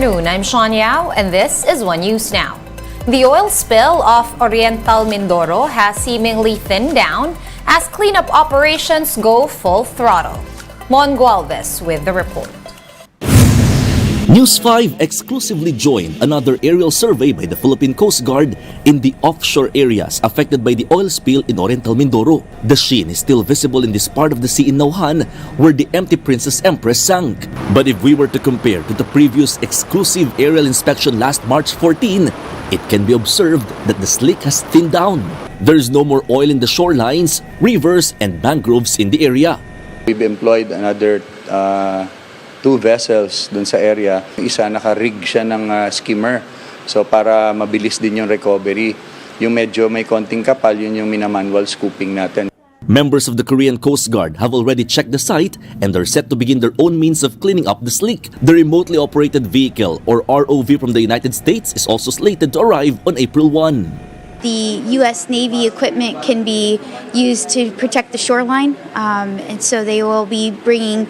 afternoon. I'm Sean Yao, and this is One News Now. The oil spill off Oriental Mindoro has seemingly thinned down as cleanup operations go full throttle. Mon Gualvez with the report. News 5 exclusively joined another aerial survey by the Philippine Coast Guard in the offshore areas affected by the oil spill in Oriental Mindoro. The sheen is still visible in this part of the sea in Nauhan where the empty Princess Empress sank. But if we were to compare to the previous exclusive aerial inspection last March 14, it can be observed that the slick has thinned down. There is no more oil in the shorelines, rivers, and mangroves in the area. We've employed another 2 vessels dun sa area. Isa naka-rig siya ng skimmer. So para mabilis din yung recovery. Yung medyo may konting kapal, yun yung minamanual scooping natin. Members of the Korean Coast Guard have already checked the site and are set to begin their own means of cleaning up the slick. The remotely operated vehicle or ROV from the United States is also slated to arrive on April 1. The U.S. Navy equipment can be used to protect the shoreline, and so they will be bringing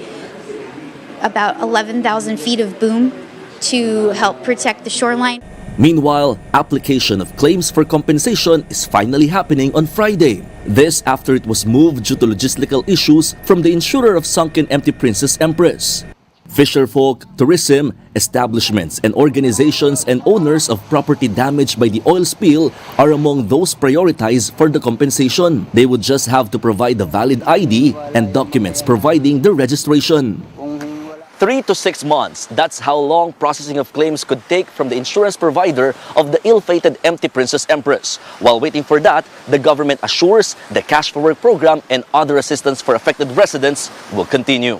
about 11,000 feet of boom to help protect the shoreline. Meanwhile, application of claims for compensation is finally happening on Friday. This after it was moved due to logistical issues from the insurer of sunken empty Princess Empress. Fisherfolk, tourism, establishments, and organizations and owners of property damaged by the oil spill are among those prioritized for the compensation. They would just have to provide a valid ID and documents providing the registration. 3 to 6 months, that's how long processing of claims could take from the insurance provider of the ill-fated empty Princess Empress. While waiting for that, the government assures the Cash for Work program and other assistance for affected residents will continue.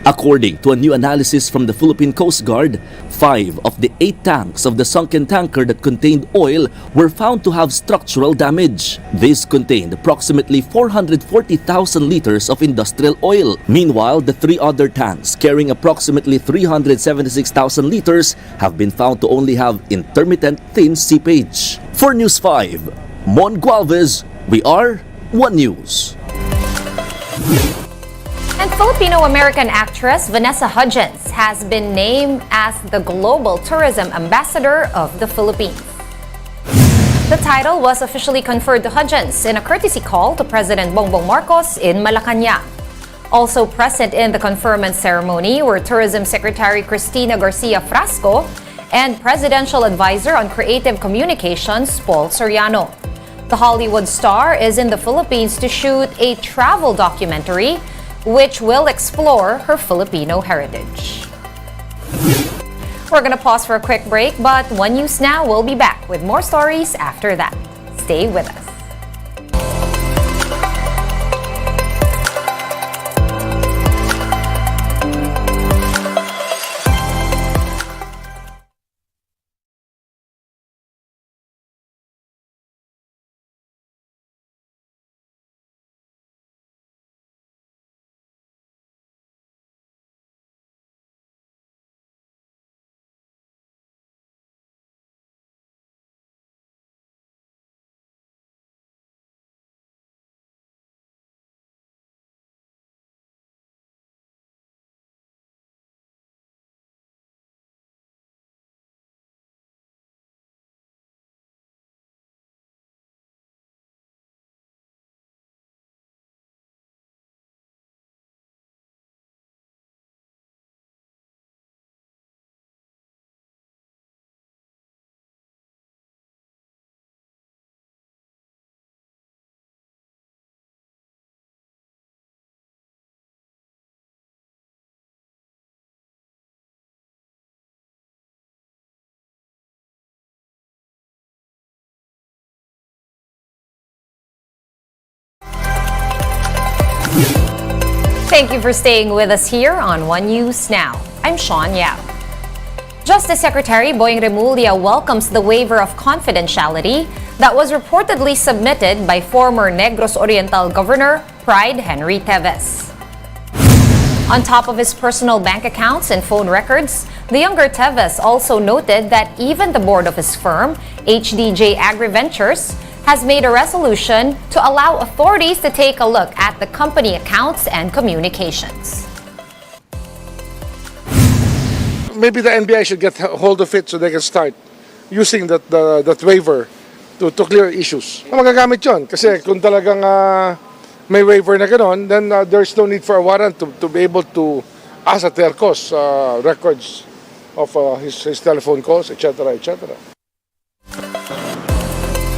According to a new analysis from the Philippine Coast Guard, 5 of the 8 tanks of the sunken tanker that contained oil were found to have structural damage. This contained approximately 440,000 liters of industrial oil. Meanwhile, the 3 other tanks carrying approximately 376,000 liters have been found to only have intermittent thin seepage. For News 5, Mon Gualvez, we are One News. And Filipino-American actress Vanessa Hudgens has been named as the Global Tourism Ambassador of the Philippines. The title was officially conferred to Hudgens in a courtesy call to President Bongbong Marcos in Malacanang. Also present in the conferment ceremony were Tourism Secretary Cristina Garcia Frasco and Presidential Advisor on Creative Communications Paul Soriano. The Hollywood star is in the Philippines to shoot a travel documentary which will explore her Filipino heritage. We're gonna pause for a quick break, but One News Now will be back with more stories after that. Stay with us. Thank you for staying with us here on One News Now. I'm Sean Yao. Justice Secretary Boying Remulla welcomes the waiver of confidentiality that was reportedly submitted by former Negros Oriental Governor Pride Henry Tevis. On top of his personal bank accounts and phone records, the younger Tevis also noted that even the board of his firm, HDJ AgriVentures, has made a resolution to allow authorities to take a look at the company accounts and communications. maybe the NBI should get hold of it so they can start using that waiver to clear issues. Magagamit yun kasi kung talagang may waiver na gano'n, then there's no need for a warrant to be able to ask at their cost records of his telephone calls, etc., etc.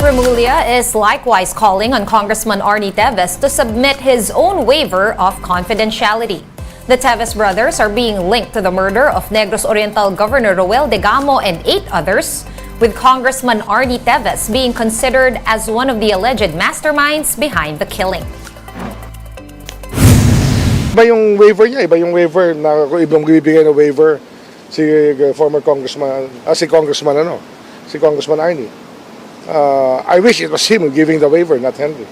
Remulla is likewise calling on Congressman Tevis to submit his own waiver of confidentiality. The Tevis brothers are being linked to the murder of Negros Oriental Governor Roel Degamo and 8 others, with Congressman Tevis being considered as one of the alleged masterminds behind the killing. Iba yung waiver niya, iba yung waiver na ibang bibigay na waiver si former congressman, si Congressman Arnie. I wish it was him giving the waiver, not Henry.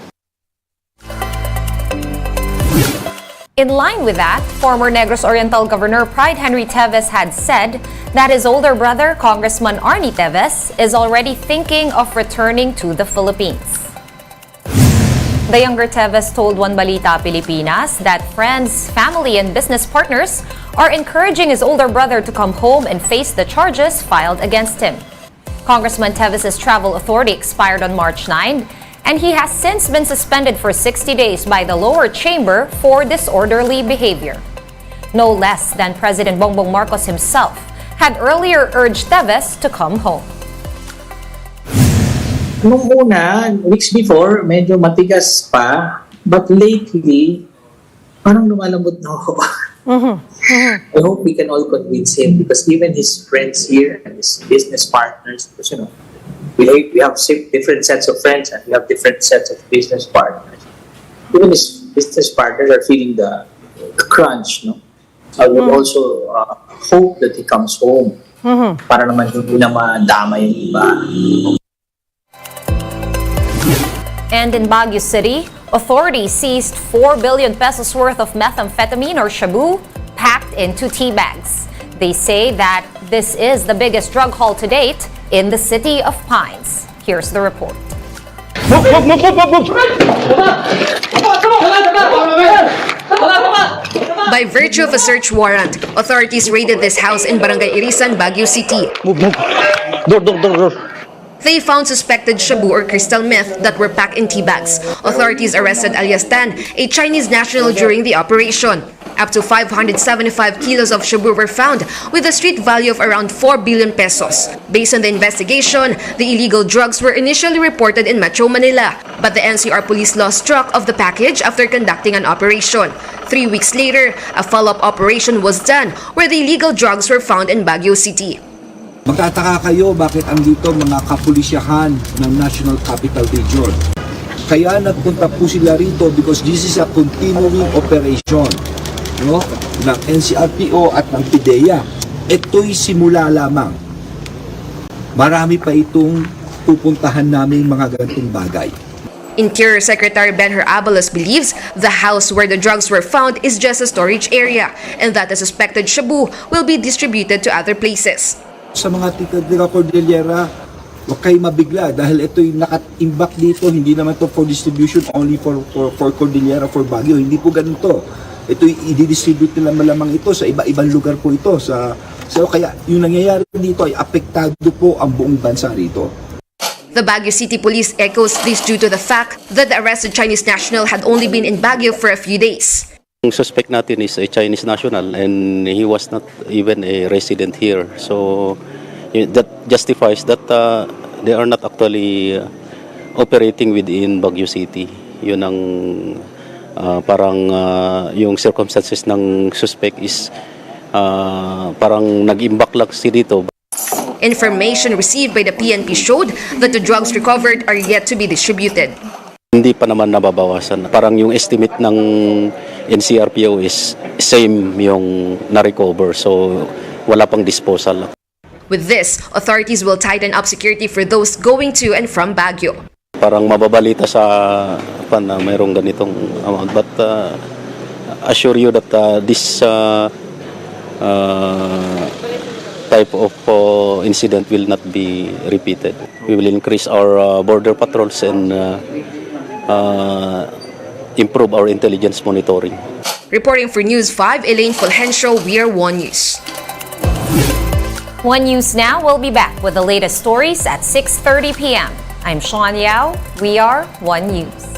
In line with that, former Negros Oriental Governor Pride Henry Tevis had said that his older brother, Congressman Tevis, is already thinking of returning to the Philippines. The younger Tevis told One Balita Pilipinas that friends, family, and business partners are encouraging his older brother to come home and face the charges filed against him. Congressman Tevis's travel authority expired on March 9, and he has since been suspended for 60 days by the lower chamber for disorderly behavior. No less than President Bongbong Marcos himself had earlier urged Tevis to come home. Nung una, weeks before, medyo matigas pa, but lately, parang lumalambot na ako. I hope we can all convince him because even his friends here and his business partners, because we have different sets of friends and we have different sets of business partners. Even his business partners are feeling the crunch, no? I would also hope that he comes home para naman hindi na madama yung iba. And in Baguio City, authorities seized 4 billion pesos worth of methamphetamine or shabu packed into tea bags. They say that this is the biggest drug haul to date in the city of Pines. Here's the report. By virtue of a search warrant, authorities raided this house in Barangay Irisan, Baguio City. They found suspected shabu or crystal meth that were packed in tea bags. Authorities arrested alias Tan, a Chinese national, during the operation. Up to 575 kilos of shabu were found with a street value of around 4 billion pesos. Based on the investigation, the illegal drugs were initially reported in Metro Manila, but the NCR police lost track of the package after conducting an operation. 3 weeks later, a follow-up operation was done where the illegal drugs were found in Baguio City. Magtataka kayo bakit andito mga kapulisyahan ng National Capital Region. Kaya nagpunta po sila rito because this is a continuing operation, no, ng NCRPO at ng PIDEA. Ito'y simula lamang. Marami pa itong pupuntahan namin mga ganitong bagay. Interior Secretary Benher Abalos believes the house where the drugs were found is just a storage area and that the suspected shabu will be distributed to other places. Sa mga tiga Cordillera, huwag kayo mabigla dahil ito'y naka-imbak dito, hindi naman to for distribution only for Cordillera, for Baguio. Hindi po ganito. Ito'y i-distribute nila malamang ito sa iba-ibang lugar po ito. So kaya yung nangyayari dito ay apektado po ang buong bansa rito. The Baguio City Police echoes this due to the fact that the arrested Chinese national had only been in Baguio for a few days. Ang suspect natin is a Chinese national and he was not even a resident here. So that justifies that they are not actually operating within Baguio City. Yun ang parang yung circumstances ng suspect is parang nag-imbak lang si dito. Information received by the PNP showed that the drugs recovered are yet to be distributed. Hindi pa naman nababawasan. Parang yung estimate ng NCRPO is same yung na-recover. So wala pang disposal. With this, authorities will tighten up security for those going to and from Baguio. Parang mababalita sa na mayroong ganitong amount. But assure you that this type of incident will not be repeated. We will increase our border patrols and improve our intelligence monitoring. Reporting for News 5, Elaine Fulgencio, We Are One News. One News Now will be back with the latest stories at 6:30 p.m. I'm Sean Yao. We are One News.